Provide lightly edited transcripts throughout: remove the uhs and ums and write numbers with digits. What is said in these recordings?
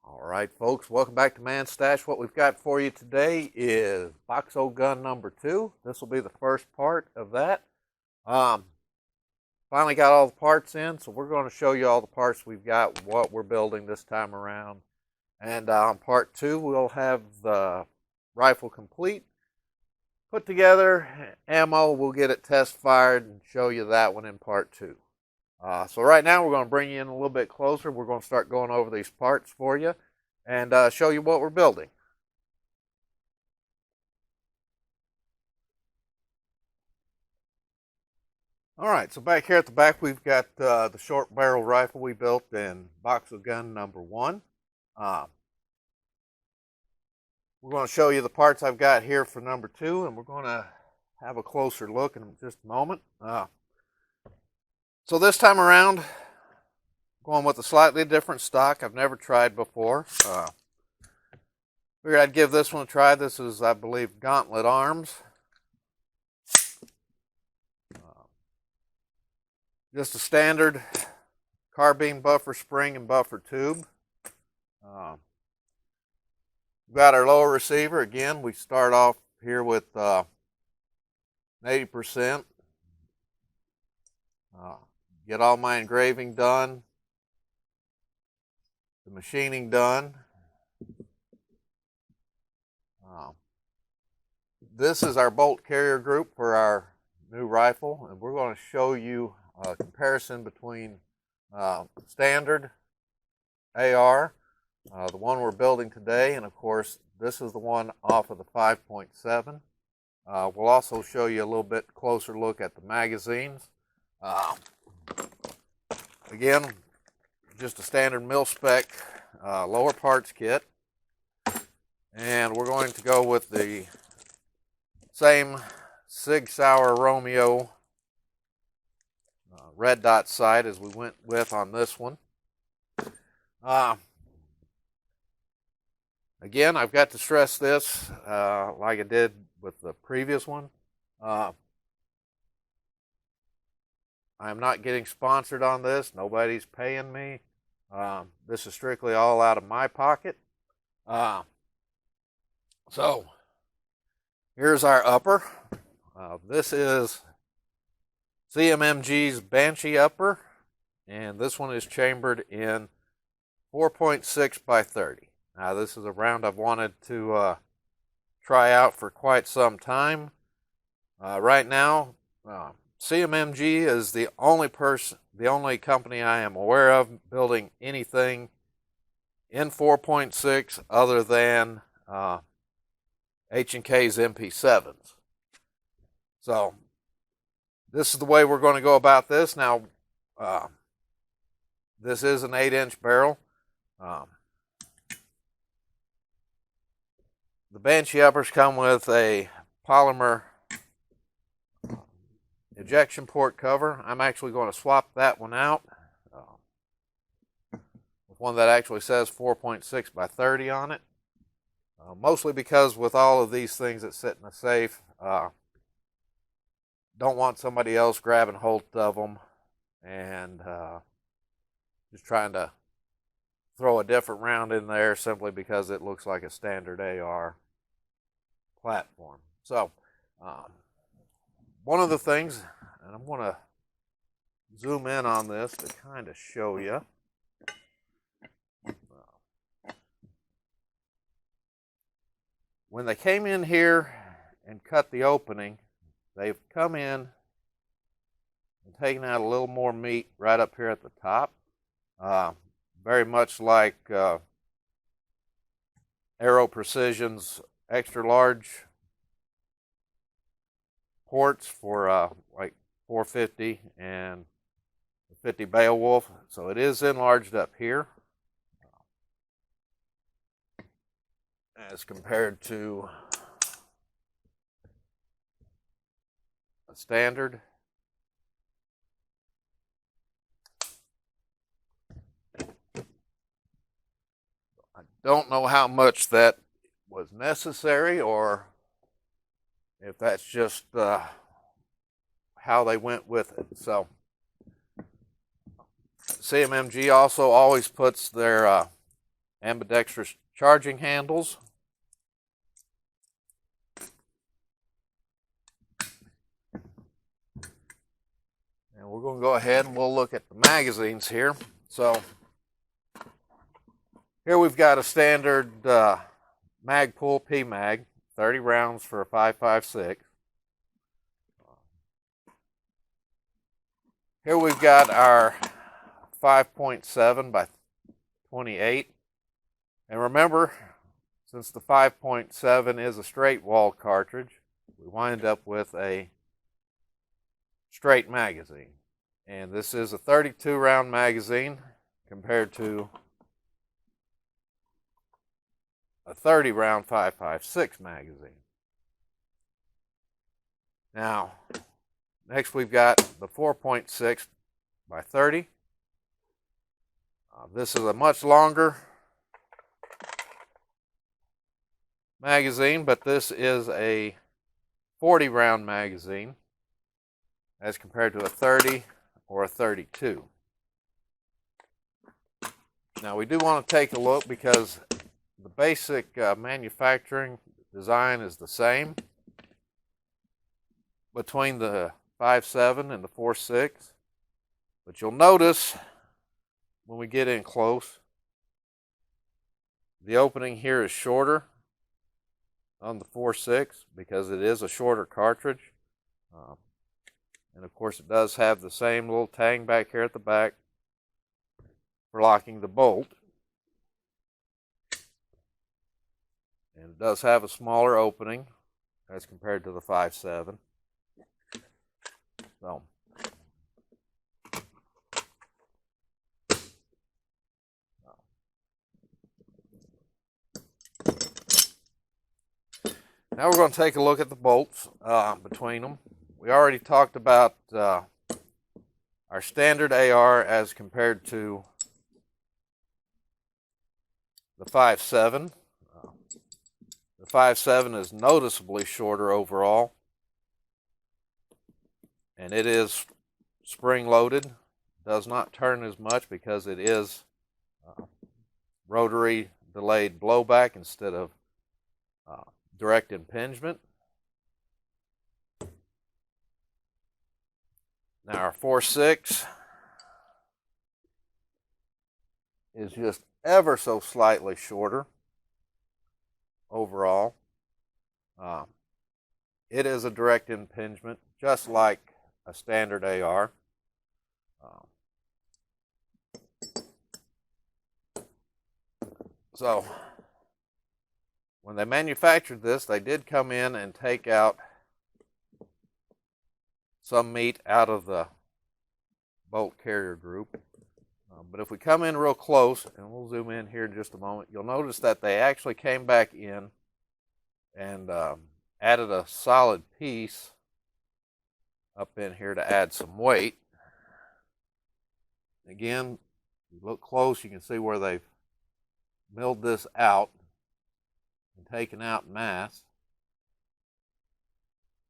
All right, folks, welcome back to Man Stash. What we've got for you today is Box-O gun number 2. This will be the first part of that. Um, Finally got all the parts in, so we're going to show you all the parts we've got, what we're building this time around. And on part 2, we'll have the rifle complete, put together, ammo, we'll get it test fired and show you that one in part 2. So right now we're going to bring you in a little bit closer. We're going to start going over these parts for you and show you what we're building. All right, so back here at the back, we've got the short barrel rifle we built in Box-O gun number 1. We're going to show you the parts I've got here for number 2, and we're going to have a closer look in just a moment. So this time around, going with a slightly different stock I've never tried before. Figured I'd give this one a try. This is, I believe, Gauntlet Arms. Just a standard carbine buffer spring and buffer tube. We've got our lower receiver. Again, we start off here with 80%. Get all my engraving done, the machining done. This is our bolt carrier group for our new rifle, and we're going to show you a comparison between standard AR, the one we're building today, and of course this is the one off of the 5.7. We'll also show you a little bit closer look at the magazines. Again, just a standard mil-spec lower parts kit, and we're going to go with the same Sig Sauer Romeo red dot sight as we went with on this one. Again, I've got to stress this like I did with the previous one. I'm not getting sponsored on this. Nobody's paying me. This is strictly all out of my pocket. So here's our upper. This is CMMG's Banshee upper, and this one is chambered in 4.6 by 30. Now this is a round I've wanted to try out for quite some time. Right now, CMMG is the only company I am aware of building anything in 4.6 other than H&K's MP7s. So this is the way we're going to go about this. Now, this is an 8-inch barrel. The Banshee uppers come with a polymer ejection port cover. I'm actually going to swap that one out with one that actually says 4.6 by 30 on it. Mostly because with all of these things that sit in a safe, don't want somebody else grabbing hold of them and just trying to throw a different round in there simply because it looks like a standard AR platform. So one of the things, and I'm going to zoom in on this to kind of show you. When they came in here and cut the opening, they've come in and taken out a little more meat right up here at the top. Very much like Aero Precision's extra large ports for like 450 and 50 Beowulf. So it is enlarged up here as compared to a standard. I don't know how much that was necessary or if that's just how they went with it. So CMMG also always puts their ambidextrous charging handles. And we're going to go ahead and we'll look at the magazines here. So here we've got a standard Magpul PMag, 30 rounds for a 5.56. Here we've got our 5.7 by 28. And remember, since the 5.7 is a straight wall cartridge, we wind up with a straight magazine. And this is a 32 round magazine compared to a 30 round 5.56 magazine. Now, next we've got the 4.6 by 30. This is a much longer magazine, but this is a 40 round magazine as compared to a 30 or a 32. Now we do want to take a look because the basic manufacturing design is the same between the 5.7 and the 4.6, but you'll notice when we get in close, the opening here is shorter on the 4.6 because it is a shorter cartridge. And of course it does have the same little tang back here at the back for locking the bolt. And it does have a smaller opening as compared to the 5.7. So now we're going to take a look at the bolts between them. We already talked about our standard AR as compared to the 5.7. The 5.7 is noticeably shorter overall, and it is spring loaded. Does not turn as much because it is rotary delayed blowback instead of direct impingement. Now our 4.6 is just ever so slightly shorter overall. It is a direct impingement, just like a standard AR. So when they manufactured this, they did come in and take out some meat out of the bolt carrier group. But if we come in real close, and we'll zoom in here in just a moment, you'll notice that they actually came back in and added a solid piece up in here to add some weight. Again, if you look close, you can see where they've milled this out and taken out mass.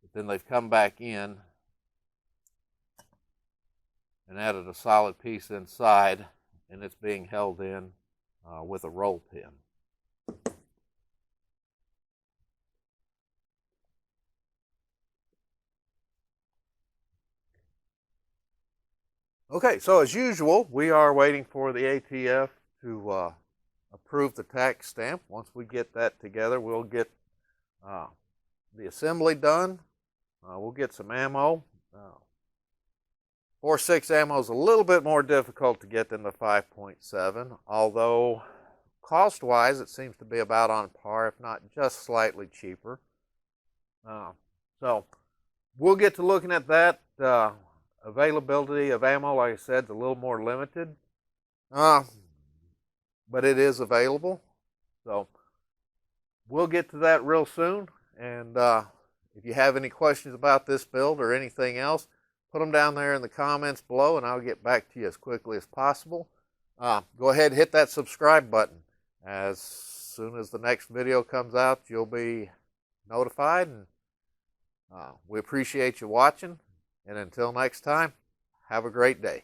But then they've come back in and added a solid piece inside, and it's being held in with a roll pin. Okay, so as usual, we are waiting for the ATF to approve the tax stamp. Once we get that together, we'll get the assembly done. We'll get some ammo. 4.6 ammo is a little bit more difficult to get than the 5.7, although cost-wise it seems to be about on par, if not just slightly cheaper. So we'll get to looking at that. Availability of ammo, like I said, is a little more limited, but it is available. So we'll get to that real soon. And if you have any questions about this build or anything else, put them down there in the comments below, and I'll get back to you as quickly as possible. Go ahead and hit that subscribe button. As soon as the next video comes out, you'll be notified. And we appreciate you watching. And until next time, have a great day.